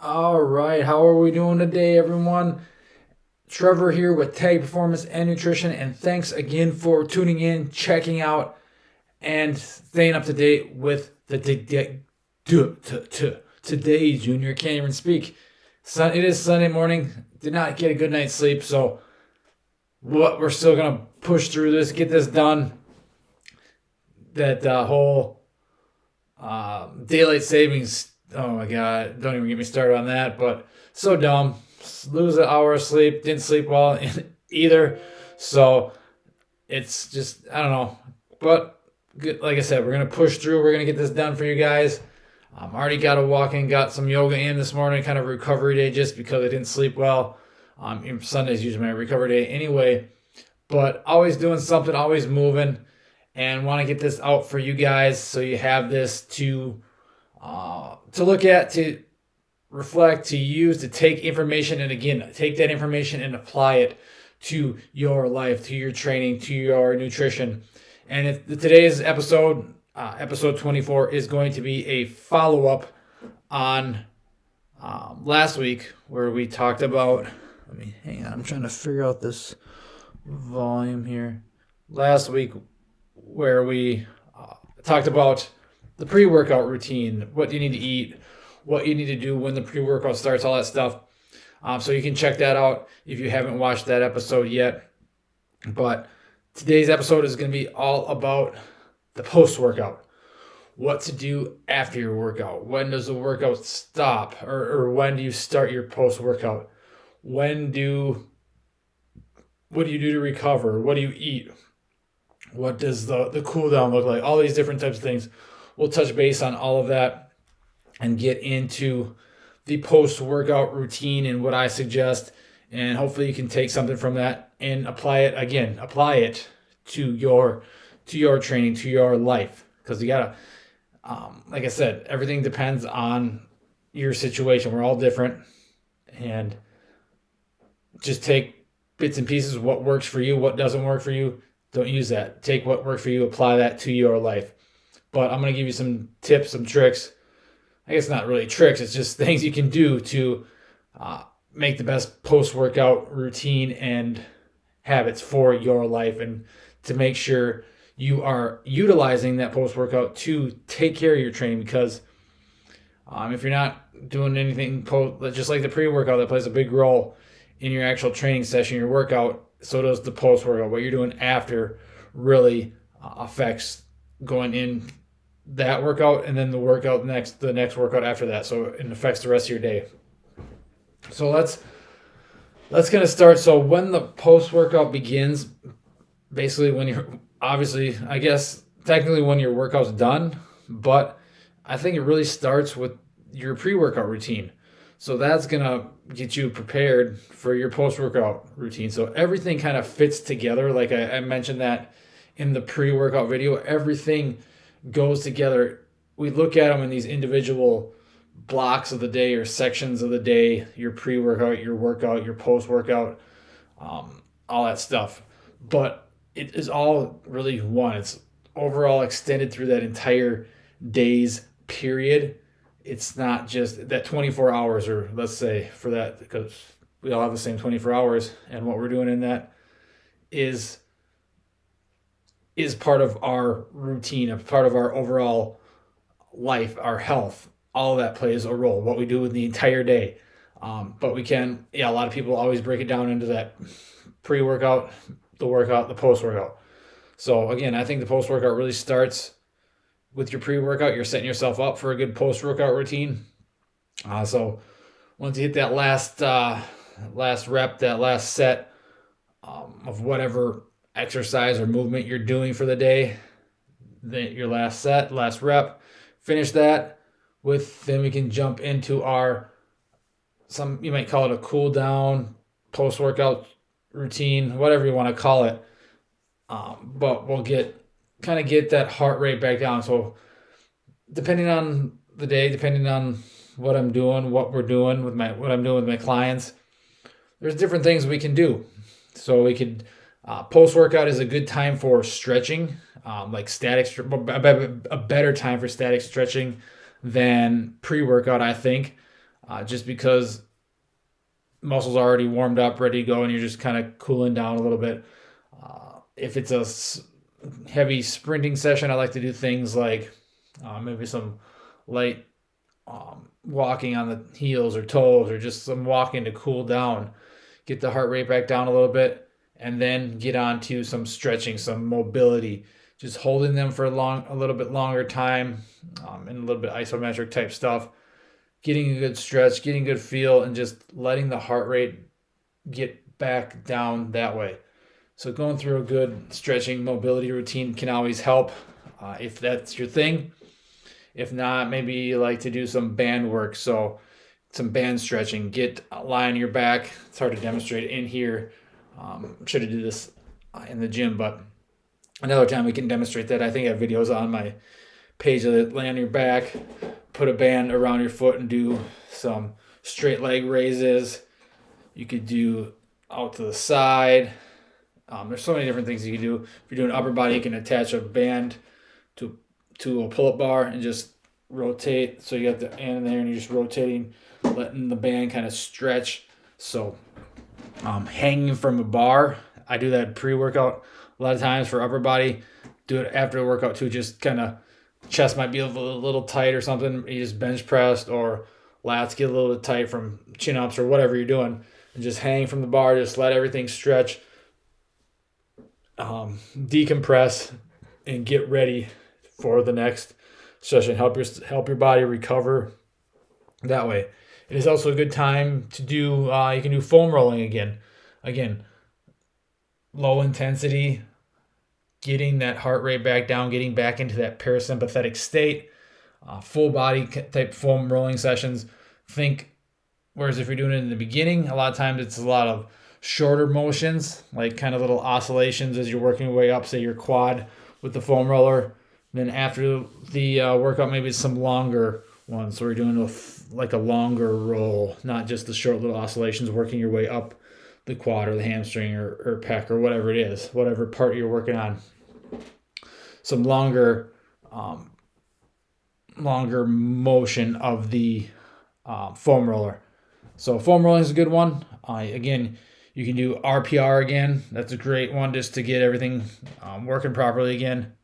All right, how are we doing today, everyone? Trevor here with Tag Performance and Nutrition, and thanks again for tuning in, checking out, and staying up to date with the today, Junior. Can't even speak. It is Sunday morning. Did not get a good night's sleep, so we're still gonna push through this, get this done. That whole daylight savings. Oh my god! Don't even get me started on that. But so dumb. Lose an hour of sleep. Didn't sleep well either. So it's just I don't know. But good, like I said, we're gonna push through. We're gonna get this done for you guys. Already got a walk in, got some yoga in this morning. Kind of recovery day just because I didn't sleep well. Sunday's usually my recovery day anyway. But always doing something, always moving, and want to get this out for you guys so you have this to look at, to reflect, to use, to take information, and again, take that information and apply it to your life, to your training, to your nutrition. And today's episode, episode 24, is going to be a follow-up on last week where we talked about, hang on, I'm trying to figure out this volume here. Last week where we talked about the pre-workout routine, what you need to eat, what you need to do when the pre-workout starts, all that stuff. So you can check that out if you haven't watched that episode yet. But today's episode is going to be all about the post-workout. What to do after your workout. When does the workout stop? Or when do you start your post-workout? What do you do to recover? What do you eat? What does the cool down look like? All these different types of things. We'll touch base on all of that and get into the post-workout routine and what I suggest. And hopefully you can take something from that and apply it to your training, to your life. Because you gotta, like I said, everything depends on your situation. We're all different. And just take bits and pieces of what works for you, what doesn't work for you. Don't use that. Take what worked for you, apply that to your life. But I'm going to give you some tips, some tricks. I guess not really tricks. It's just things you can do to make the best post-workout routine and habits for your life, and to make sure you are utilizing that post-workout to take care of your training. Because if you're not doing anything just like the pre-workout, that plays a big role in your actual training session, your workout, so does the post-workout. What you're doing after really affects going in that workout and then the next workout after that. So it affects the rest of your day. So let's kind of start. So when the post-workout begins, basically when you're obviously, I guess technically when your workout's done, but I think it really starts with your pre-workout routine. So that's going to get you prepared for your post-workout routine. So everything kind of fits together. Like I mentioned that in the pre-workout video, everything goes together. We look at them in these individual blocks of the day or sections of the day, your pre-workout, your workout, your post-workout, all that stuff. But it is all really one. It's overall extended through that entire day's period. It's not just that 24 hours, or let's say for that, because we all have the same 24 hours, and what we're doing in that is part of our routine, a part of our overall life, our health. All of that plays a role, what we do in the entire day. But we can, a lot of people always break it down into that pre-workout, the workout, the post-workout. So again, I think the post-workout really starts with your pre-workout. You're setting yourself up for a good post-workout routine. So once you hit that last rep, that last set of whatever exercise or movement you're doing for the day, your last set, last rep, finish that then we can jump into you might call it a cool down, post-workout routine, whatever you want to call it. But we'll get that heart rate back down. So depending on the day, depending on what I'm doing, what I'm doing with my clients, there's different things we can do. So we could post-workout is a good time for stretching, like a better time for static stretching than pre-workout, I think. just because muscles are already warmed up, ready to go, and you're just kind of cooling down a little bit. If it's a heavy sprinting session, I like to do things like maybe some light walking on the heels or toes, or just some walking to cool down, get the heart rate back down a little bit, and then get on to some stretching, some mobility, just holding them for a little bit longer time, and a little bit isometric type stuff, getting a good stretch, getting good feel, and just letting the heart rate get back down that way. So going through a good stretching mobility routine can always help if that's your thing. If not, maybe you like to do some band work. So some band stretching, lie on your back. It's hard to demonstrate in here. Should have did this in the gym, but another time we can demonstrate that. I think I have videos on my page of it. Lay on your back, put a band around your foot, and do some straight leg raises. You could do out to the side. There's so many different things you can do. If you're doing upper body, you can attach a band to a pull-up bar and just rotate. So you got the end there, and you're just rotating, letting the band kind of stretch. So hanging from a bar, I do that pre-workout a lot of times for upper body. Do it after the workout too. Just kind of chest might be a little tight or something. You just bench pressed, or lats get a little bit tight from chin-ups or whatever you're doing. And just hang from the bar. Just let everything stretch. Decompress and get ready for the next session. Help your body recover that way. It is also a good time to do. You can do foam rolling again. Again, low intensity, getting that heart rate back down, getting back into that parasympathetic state. Full body type foam rolling sessions. Whereas if you're doing it in the beginning, a lot of times it's a lot of shorter motions, like kind of little oscillations as you're working your way up, say your quad with the foam roller. Then after the workout, maybe some longer ones. So we're doing like a longer roll, not just the short little oscillations, working your way up the quad or the hamstring or pec or whatever it is, whatever part you're working on. Some longer motion of the foam roller. So foam rolling is a good one. Again, you can do RPR again. That's a great one just to get everything working properly again.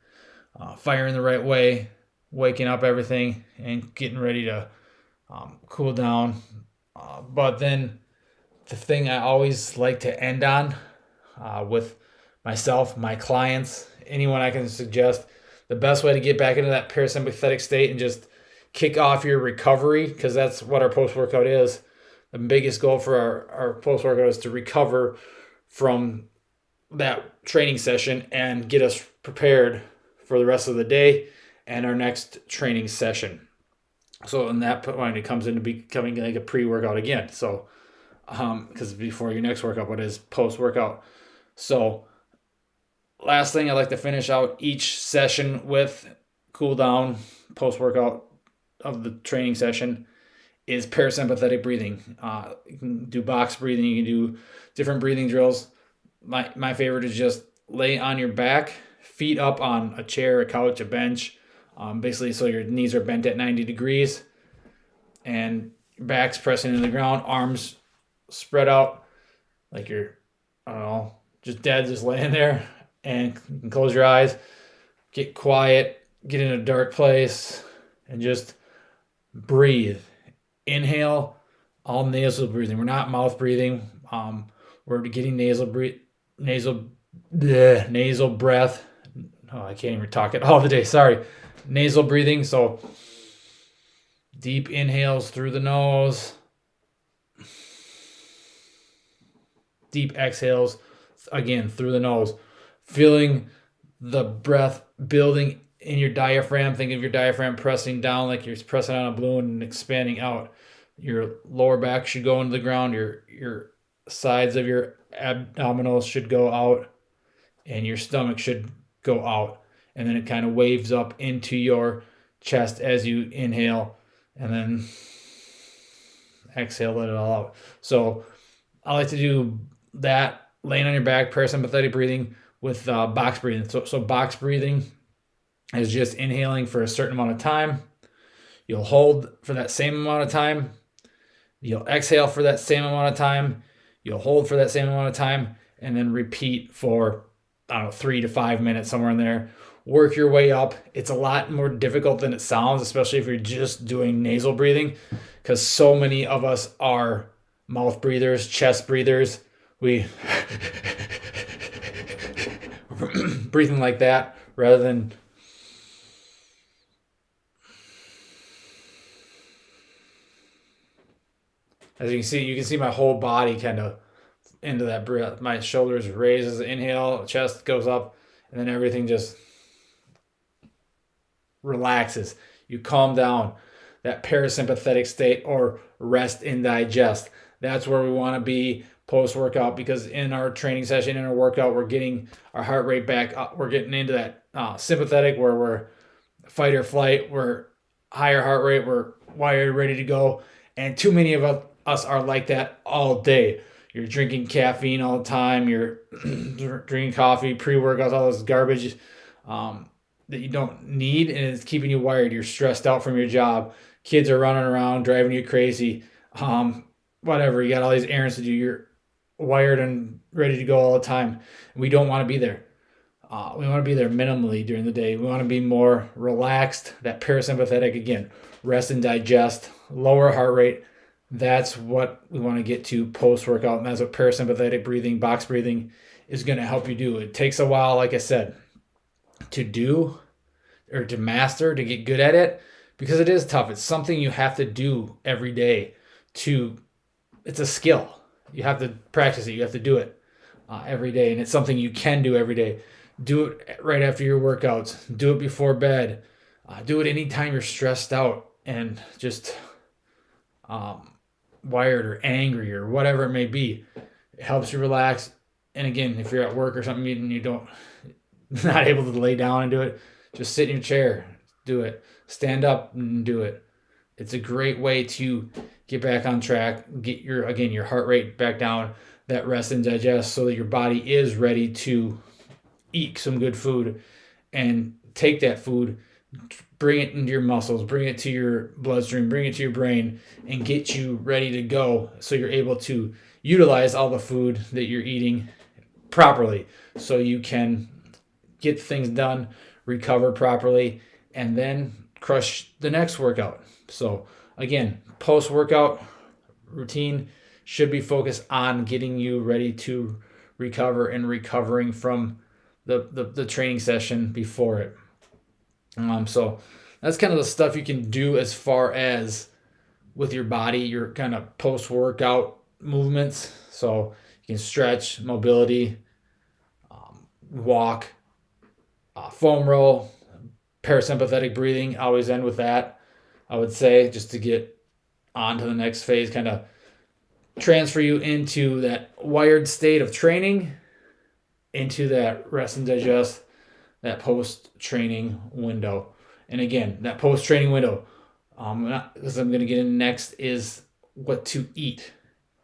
Firing the right way, waking up everything, and getting ready to cool down. But then the thing I always like to end on with myself, my clients, anyone I can suggest, the best way to get back into that parasympathetic state and just kick off your recovery, because that's what our post-workout is. The biggest goal for our post-workout is to recover from that training session and get us prepared for the rest of the day and our next training session. So in that point, it comes into becoming like a pre-workout again. So because before your next workout, what is post-workout. So last thing I like to finish out each session with, cool down post-workout of the training session, is parasympathetic breathing. You can do box breathing. You can do different breathing drills. My favorite is just lay on your back, feet up on a chair, a couch, a bench, basically so your knees are bent at 90 degrees and your back's pressing into the ground, arms spread out like you're, just dead, just laying there, and you can close your eyes, get quiet, get in a dark place, and just breathe. Inhale, all nasal breathing. We're not mouth breathing. We're getting nasal breath. Oh, I can't even talk it all the day. Sorry. Nasal breathing. So deep inhales through the nose. Deep exhales, again, through the nose. Feeling the breath building in your diaphragm. Think of your diaphragm pressing down like you're pressing on a balloon and expanding out. Your lower back should go into the ground. Your sides of your abdominals should go out, and your stomach should go out. And then it kind of waves up into your chest as you inhale, and then exhale, let it all out. So I like to do that, laying on your back, parasympathetic breathing with box breathing. So box breathing is just inhaling for a certain amount of time. You'll hold for that same amount of time, You'll exhale for that same amount of time. You'll hold for that same amount of time, and then repeat for, I don't know, 3 to 5 minutes, somewhere in there. Work your way up. It's a lot more difficult than it sounds, especially if you're just doing nasal breathing, because so many of us are mouth breathers, chest breathers. We breathing like that rather than as you can see my whole body kind of into that breath. My shoulders raise as I inhale, chest goes up, and then everything just relaxes. You calm down. That parasympathetic state, or rest and digest. That's where we want to be post-workout, because in our training session, in our workout, we're getting our heart rate back up. We're getting into that sympathetic, where we're fight or flight. We're higher heart rate. We're wired, ready to go. And too many of us are like that all day. You're drinking caffeine all the time. You're drinking coffee, pre-workouts, all this garbage that you don't need, and it's keeping you wired. You're stressed out from your job. Kids are running around, driving you crazy. Whatever, you got all these errands to do. You're wired and ready to go all the time. We don't want to be there. We want to be there minimally during the day. We want to be more relaxed. That parasympathetic, again, rest and digest, lower heart rate. That's what we want to get to post-workout, and that's what parasympathetic breathing, box breathing is going to help you do. It takes a while, like I said, to do or to master, to get good at it, because it is tough. It's something you have to do every day. It's a skill. You have to practice it. You have to do it every day, and it's something you can do every day. Do it right after your workouts. Do it before bed. Do it anytime you're stressed out and just wired or angry or whatever it may be. It helps you relax. And again, if you're at work or something and you don't not able to lay down and do it, just sit in your chair, do it. Stand up and do it. It's a great way to get back on track, get your heart rate back down, that rest and digest, so that your body is ready to eat some good food and take that food, bring it into your muscles, bring it to your bloodstream, bring it to your brain, and get you ready to go, so you're able to utilize all the food that you're eating properly, so you can get things done, recover properly, and then crush the next workout. So again, post-workout routine should be focused on getting you ready to recover and recovering from the training session before it. So that's kind of the stuff you can do as far as with your body, your kind of post-workout movements. So you can stretch, mobility, walk, foam roll, parasympathetic breathing. I always end with that, I would say, just to get on to the next phase, kind of transfer you into that wired state of training, into that rest and digest, that post-training window. And again, that post-training window, as I'm going to get into next, is what to eat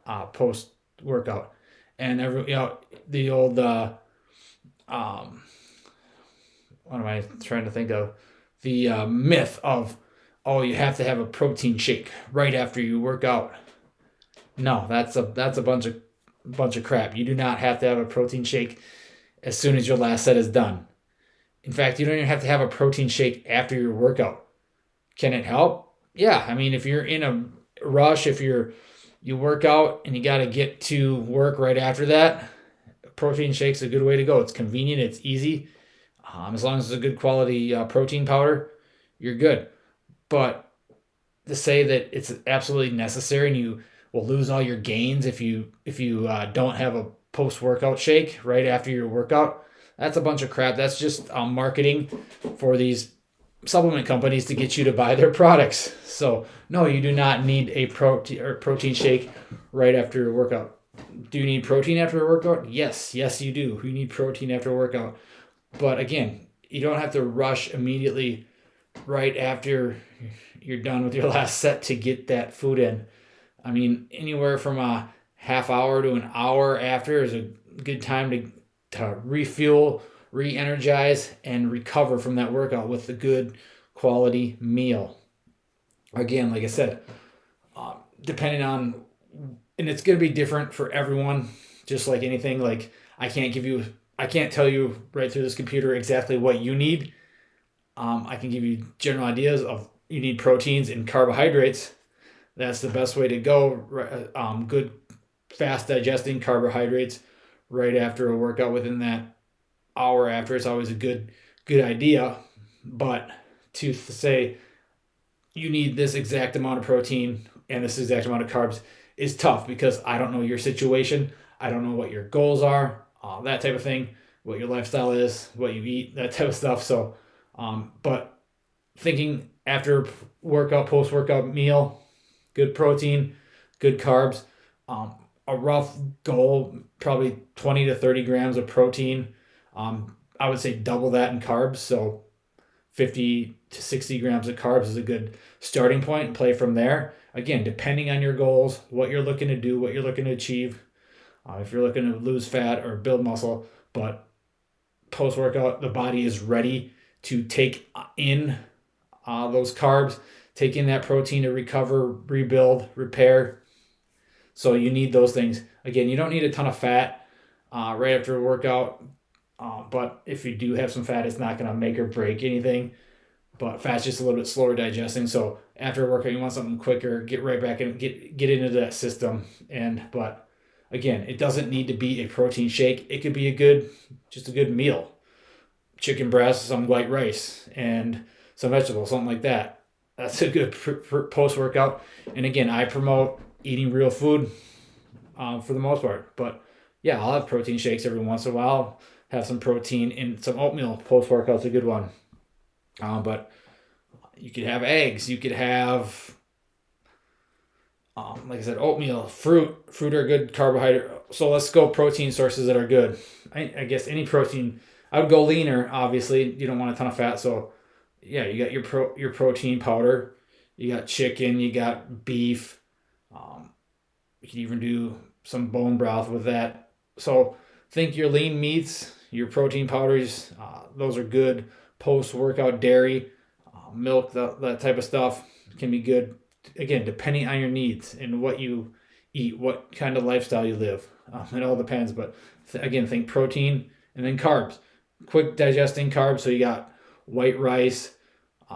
post-workout. And the old, what am I trying to think of? The myth of, oh, you have to have a protein shake right after you work out. No, that's a bunch of crap. You do not have to have a protein shake as soon as your last set is done. In fact, you don't even have to have a protein shake after your workout. Can it help? Yeah. I mean, if you're in a rush, if you work out and you got to get to work right after that, a protein shake's a good way to go. It's convenient. It's easy. As long as it's a good quality protein powder, you're good. But to say that it's absolutely necessary and you will lose all your gains if you don't have a post-workout shake right after your workout, that's a bunch of crap. That's just marketing for these supplement companies to get you to buy their products. So no, you do not need a protein shake right after your workout. Do you need protein after a workout? Yes, you do. You need protein after a workout. But again, you don't have to rush immediately right after you're done with your last set to get that food in. I mean, anywhere from a half hour to an hour after is a good time to refuel, re-energize, and recover from that workout with a good quality meal. Again, like I said, depending on, and it's going to be different for everyone, just like anything. Like I can't tell you right through this computer exactly what you need. I can give you general ideas of you need proteins and carbohydrates. That's the best way to go. Good, fast digesting carbohydrates right after a workout within that hour after. It's always a good idea. But to say you need this exact amount of protein and this exact amount of carbs is tough because I don't know your situation. I don't know what your goals are, that type of thing, what your lifestyle is, what you eat, that type of stuff. So, but thinking after workout, post workout meal, good protein, good carbs, a rough goal, probably 20 to 30 grams of protein. I would say double that in carbs. So 50 to 60 grams of carbs is a good starting point and play from there. Again, depending on your goals, what you're looking to do, what you're looking to achieve, if you're looking to lose fat or build muscle, but post workout, the body is ready to take in those carbs, take in that protein to recover, rebuild, repair. So you need those things. Again, you don't need a ton of fat right after a workout. But if you do have some fat, it's not going to make or break anything. But fat's just a little bit slower digesting. So after a workout, you want something quicker. Get right back and get into that system. But again, it doesn't need to be a protein shake. It could be just a good meal. Chicken breast, some white rice, and some vegetables, something like that. That's a good post workout. And again, I promote eating real food for the most part. But yeah, I'll have protein shakes every once in a while. Have some protein and some oatmeal post workout's a good one. But you could have eggs. You could have, like I said, oatmeal, fruit. Fruit are good carbohydrate. So let's go protein sources that are good. I guess any protein. I would go leaner. Obviously, you don't want a ton of fat. So yeah, you got your protein powder. You got chicken. You got beef. You can even do some bone broth with that. So think your lean meats, your protein powders, those are good. Post-workout dairy, milk, that type of stuff can be good. Again, depending on your needs and what you eat, what kind of lifestyle you live. It all depends. But again, think protein and then carbs. Quick digesting carbs. So you got white rice.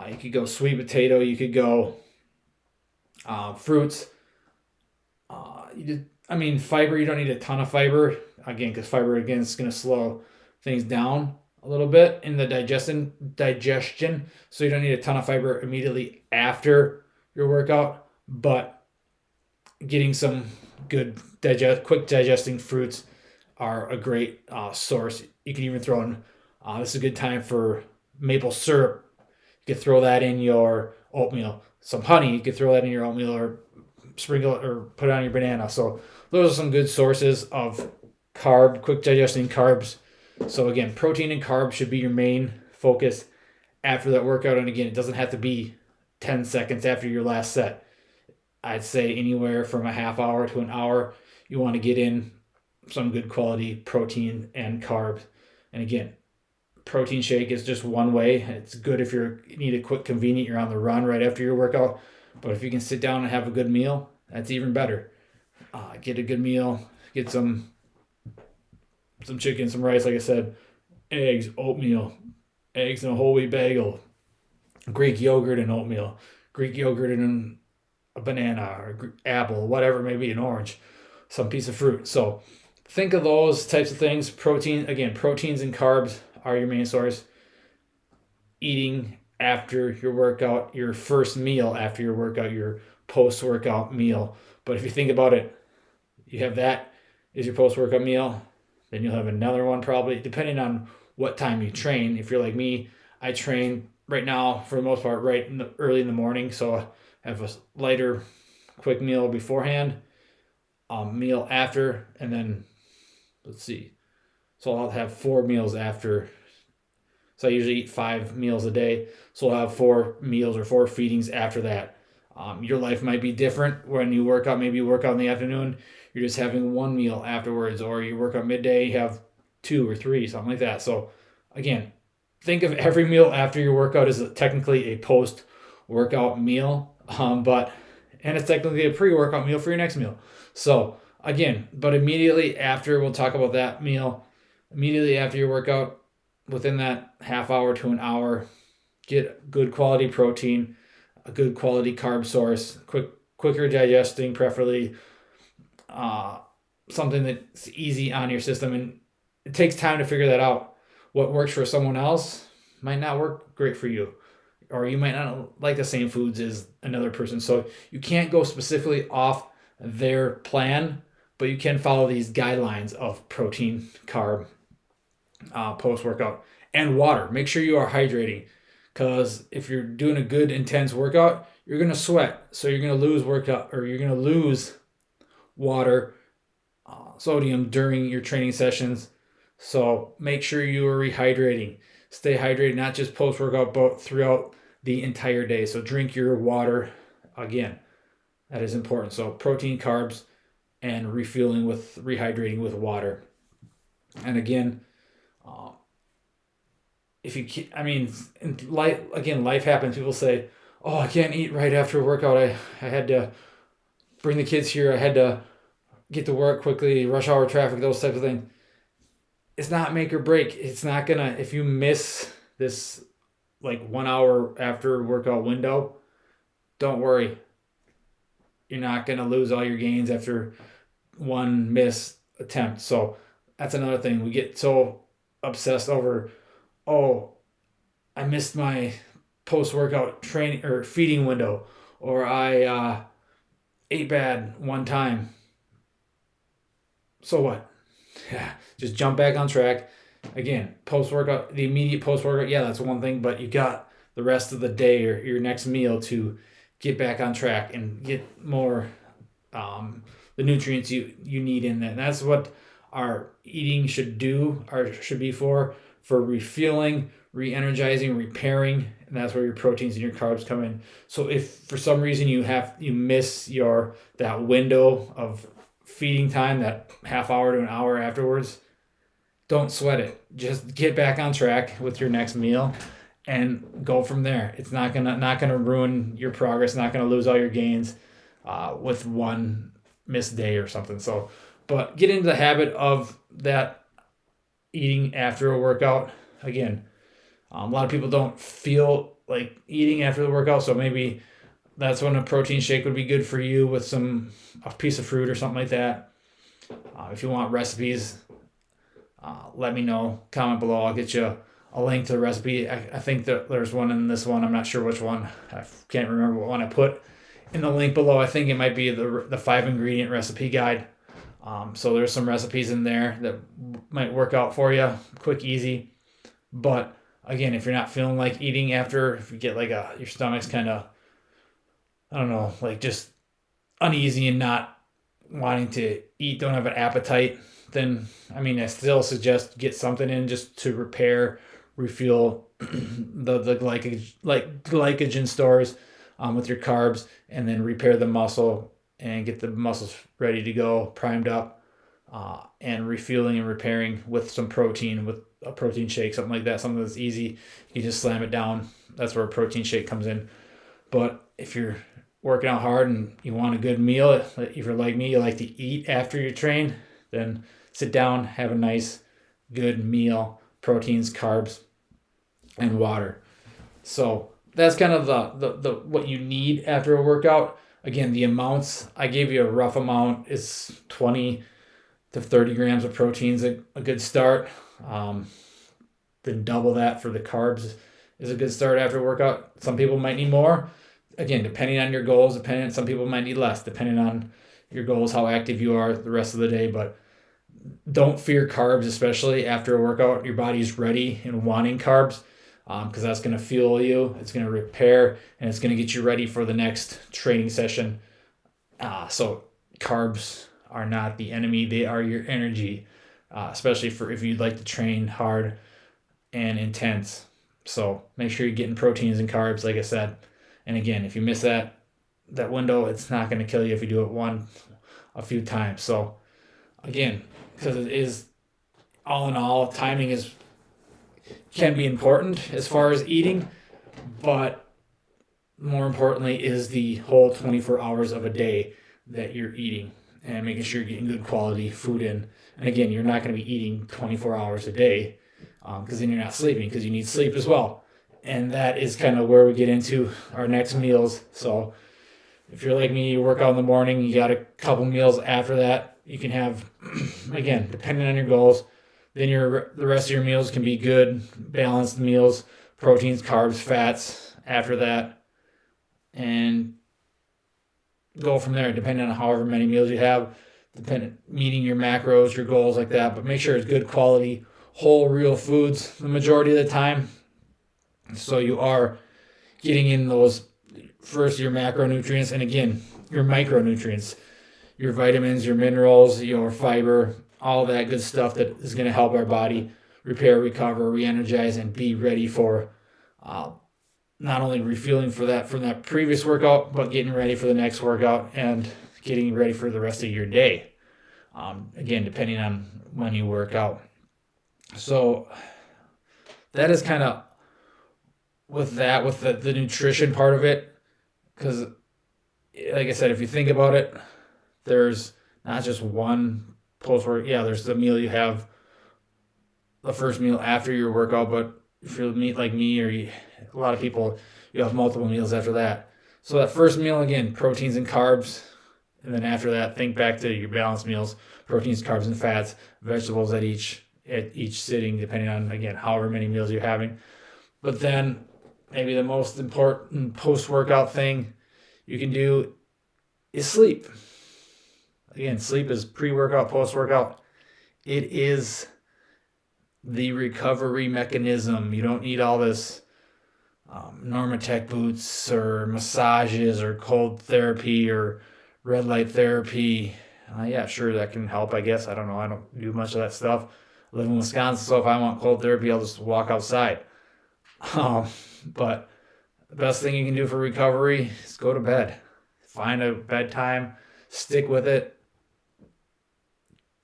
You could go sweet potato. You could go fruits. Fiber, you don't need a ton of fiber. Again, because fiber, again, is going to slow things down a little bit in the digestion. So you don't need a ton of fiber immediately after your workout. But getting some good quick digesting fruits are a great source. You can even throw in, this is a good time for maple syrup. You could throw that in your oatmeal. Some honey, you could throw that in your oatmeal or sprinkle it or put it on your banana. So those are some good sources of quick digesting carbs. So again, protein and carbs should be your main focus after that workout. And again, it doesn't have to be 10 seconds after your last set. I'd say anywhere from a half hour to an hour, you want to get in some good quality protein and carbs. And again, protein shake is just one way. It's good if you need a quick, convenient, you're on the run right after your workout. But if you can sit down and have a good meal, that's even better. Get a good meal, get some chicken, some rice, like I said, eggs, oatmeal, eggs in a whole wheat bagel, Greek yogurt and oatmeal, Greek yogurt and a banana or apple, whatever it may be, an orange, some piece of fruit. So think of those types of things. Proteins and carbs are your main source. Eating after your workout, your first meal after your workout, your post-workout meal. But if you think about it, you have that is your post-workout meal. Then you'll have another one probably, depending on what time you train. If you're like me, I train right now for the most part early in the morning. So I have a lighter, quick meal beforehand, meal after, and then let's see. So I'll have 4 meals after. So I usually eat 5 meals a day. So I'll have 4 meals or 4 feedings after that. Your life might be different when you work out. Maybe you work out in the afternoon, you're just having 1 meal afterwards, or you work out midday, you have 2 or 3, something like that. So again, think of every meal after your workout as technically a post-workout meal. And and it's technically a pre-workout meal for your next meal. So again, but immediately after, we'll talk about that meal. Immediately after your workout, within that half hour to an hour, get good quality protein, a good quality carb source, quicker digesting, preferably something that's easy on your system. And it takes time to figure that out. What works for someone else might not work great for you, or you might not like the same foods as another person. So you can't go specifically off their plan, but you can follow these guidelines of protein, carb, post-workout, and water. Make sure you are hydrating, because if you're doing a good intense workout, you're going to sweat. So you're going to lose workout, or you're going to lose water, sodium during your training sessions. So make sure you are rehydrating. Stay hydrated, not just post-workout, but throughout the entire day. So drink your water. Again, that is important. So protein, carbs, and rehydrating with water. And again, life happens. People say, "Oh, I can't eat right after a workout. I had to bring the kids here. I had to get to work quickly, rush hour traffic, those types of things." It's not make or break. It's not gonna, if you miss this like 1 hour after workout window, don't worry. You're not gonna lose all your gains after one missed attempt. So that's another thing. We get so obsessed over, oh, I missed my post-workout training or feeding window, or I ate bad one time. So what? Yeah, just jump back on track. Again, post-workout, the immediate post-workout, yeah, that's one thing, but you got the rest of the day or your next meal to get back on track and get more the nutrients you need in there. And that's what our eating should do, or should be for refueling, re-energizing, repairing, and that's where your proteins and your carbs come in. So if for some reason you miss that window of feeding time, that half hour to an hour afterwards, don't sweat it. Just get back on track with your next meal and go from there. It's not gonna ruin your progress, not gonna lose all your gains with one missed day or something. So, but get into the habit of that eating after a workout. Again, a lot of people don't feel like eating after the workout, so maybe that's when a protein shake would be good for you with a piece of fruit or something like that. If you want recipes, let me know. Comment below. I'll get you a link to the recipe. I think that there's one in this one. I'm not sure which one. I can't remember what one I put in the link below. I think it might be the 5-ingredient recipe guide. So there's some recipes in there that might work out for you. Quick, easy. But again, if you're not feeling like eating after, if you get like your stomach's kind of, I don't know, like just uneasy and not wanting to eat, don't have an appetite, then I still suggest get something in just to refuel the glycogen stores with your carbs, and then repair the muscle and get the muscles ready to go, primed up, and refueling and repairing with some protein, with a protein shake, something like that, something that's easy. You just slam it down. That's where a protein shake comes in. But if you're working out hard and you want a good meal, if you're like me, you like to eat after you train, then sit down, have a nice, good meal, proteins, carbs, and water. So that's kind of the what you need after a workout. Again, the amounts, I gave you a rough amount. Is 20 to 30 grams of proteins a good start. Then double that for the carbs is a good start after a workout. Some people might need more. Again, depending on your goals, some people might need less, depending on your goals, how active you are the rest of the day. But don't fear carbs, especially after a workout. Your body's ready and wanting carbs, because that's going to fuel you. It's going to repair, and it's going to get you ready for the next training session. So carbs are not the enemy. They are your energy, especially for if you'd like to train hard and intense. So make sure you're getting proteins and carbs, like I said. And again, if you miss that window, it's not going to kill you if you do it a few times. So again, because it is, all in all, timing can be important as far as eating, but more importantly is the whole 24 hours of a day that you're eating and making sure you're getting good quality food in. And again, you're not going to be eating 24 hours a day because then you're not sleeping, because you need sleep as well. And that is kind of where we get into our next meals. So if you're like me, you work out in the morning, you got a couple meals after that. You can have, again, depending on your goals, then the rest of your meals can be good, balanced meals, proteins, carbs, fats after that, and go from there, depending on however many meals you have, meeting your macros, your goals like that. But make sure it's good quality, whole, real foods the majority of the time, so you are getting in those first your macronutrients, and again your micronutrients, your vitamins, your minerals, your fiber, all that good stuff that is going to help our body repair, recover, re-energize, and be ready for not only refueling for that from that previous workout, but getting ready for the next workout and getting ready for the rest of your day. Again, depending on when you work out. So that is kind of with the nutrition part of it, because like I said, if you think about it, there's not just one post-work. Yeah, there's the meal you have, the first meal after your workout, but if you're like me or a lot of people, you have multiple meals after that. So that first meal, again, proteins and carbs, and then after that, think back to your balanced meals, proteins, carbs, and fats, vegetables at each sitting, depending on, again, however many meals you're having. But then maybe the most important post-workout thing you can do is sleep. Again, sleep is pre-workout, post-workout. It is the recovery mechanism. You don't need all this Normatec boots or massages or cold therapy or red light therapy. Yeah, sure, that can help, I guess. I don't know. I don't do much of that stuff. I live in Wisconsin, so if I want cold therapy, I'll just walk outside. But the best thing you can do for recovery is go to bed. Find a bedtime, stick with it.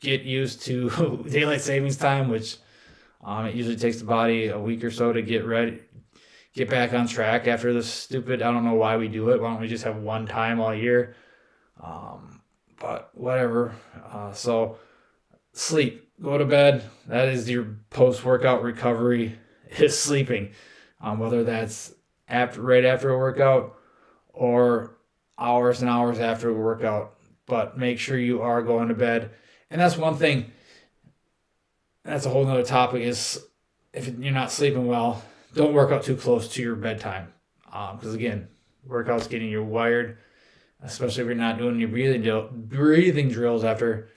Get used to daylight savings time, which it usually takes the body a week or so to get ready, get back on track after this stupid, I don't know why we do it. Why don't we just have one time all year? But whatever. So sleep, go to bed. That is your post-workout recovery, is sleeping. Whether that's right after a workout or hours and hours after a workout. But make sure you are going to bed. And that's one thing. That's a whole nother topic, is if you're not sleeping well, don't work out too close to your bedtime. Because again, workout's getting you wired, especially if you're not doing your breathing drills after.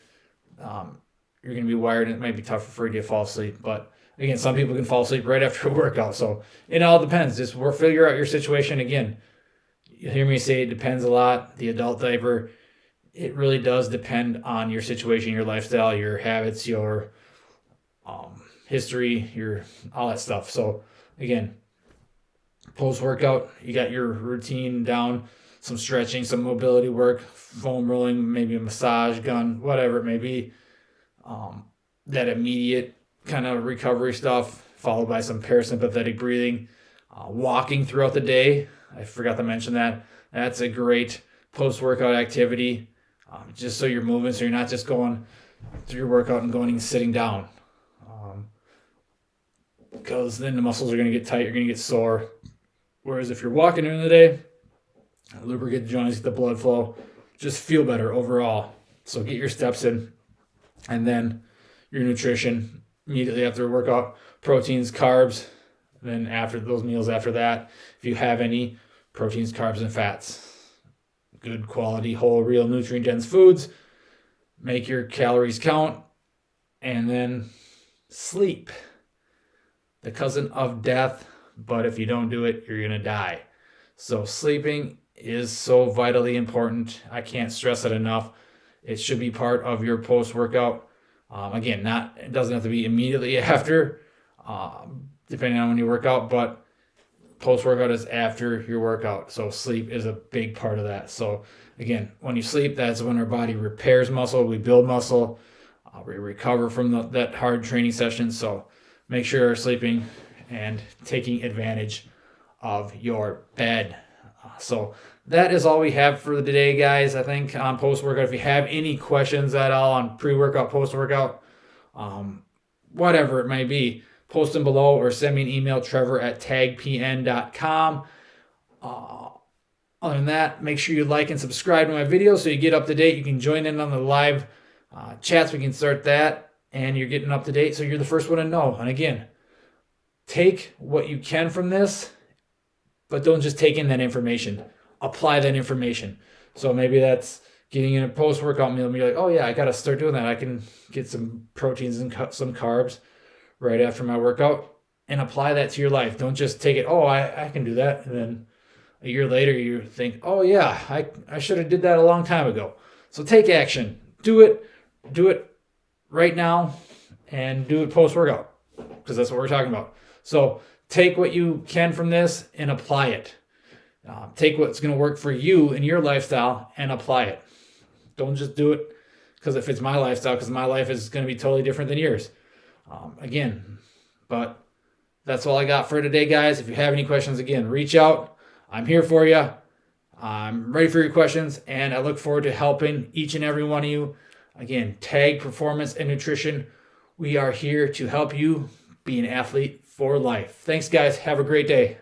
You're going to be wired, and it might be tougher for you to fall asleep. But again, some people can fall asleep right after a workout. So it all depends. Just figure out your situation. Again, you hear me say it depends a lot. The adult diaper, it really does depend on your situation, your lifestyle, your habits, your history, your all that stuff. So again, post-workout, you got your routine down, some stretching, some mobility work, foam rolling, maybe a massage gun, whatever it may be. That immediate kind of recovery stuff, followed by some parasympathetic breathing, walking throughout the day. I forgot to mention that. That's a great post-workout activity, just so you're moving, so you're not just going through your workout and going and sitting down. Because then the muscles are going to get tight, you're going to get sore. Whereas if you're walking during the day, lubricate the joints, get the blood flow, just feel better overall. So get your steps in, and then your nutrition immediately after a workout, proteins, carbs, and then after those meals after that, if you have any, proteins, carbs, and fats. Good quality, whole, real, nutrient-dense foods. Make your calories count, and then sleep. The cousin of death, but if you don't do it, you're going to die. So sleeping is so vitally important. I can't stress it enough. It should be part of your post-workout. Again, it doesn't have to be immediately after, depending on when you work out, but post-workout is after your workout. So sleep is a big part of that. So again, when you sleep, that's when our body repairs muscle. We build muscle. We recover from that hard training session. So make sure you're sleeping and taking advantage of your bed. So that is all we have for today, guys. I think on post-workout, if you have any questions at all on pre-workout, post-workout, whatever it may be, post them below or send me an email, trevor@tagpn.com. Other than that, make sure you like and subscribe to my videos so you get up to date. You can join in on the live chats. We can start that, and you're getting up to date, so you're the first one to know. And again, take what you can from this, but don't just take in that information. Apply that information. So maybe that's getting in a post-workout meal and you're like, oh yeah, I got to start doing that. I can get some proteins and some carbs right after my workout and apply that to your life. Don't just take it, oh, I can do that. And then a year later you think, oh yeah, I should have did that a long time ago. So take action. Do it right now and do it post-workout because that's what we're talking about. So take what you can from this and apply it. Take what's going to work for you in your lifestyle and apply it. Don't just do it because it fits my lifestyle, because my life is going to be totally different than yours. But that's all I got for today, guys. If you have any questions, again, reach out. I'm here for you. I'm ready for your questions, and I look forward to helping each and every one of you. Again, Tag Performance and Nutrition. We are here to help you be an athlete for life. Thanks, guys. Have a great day.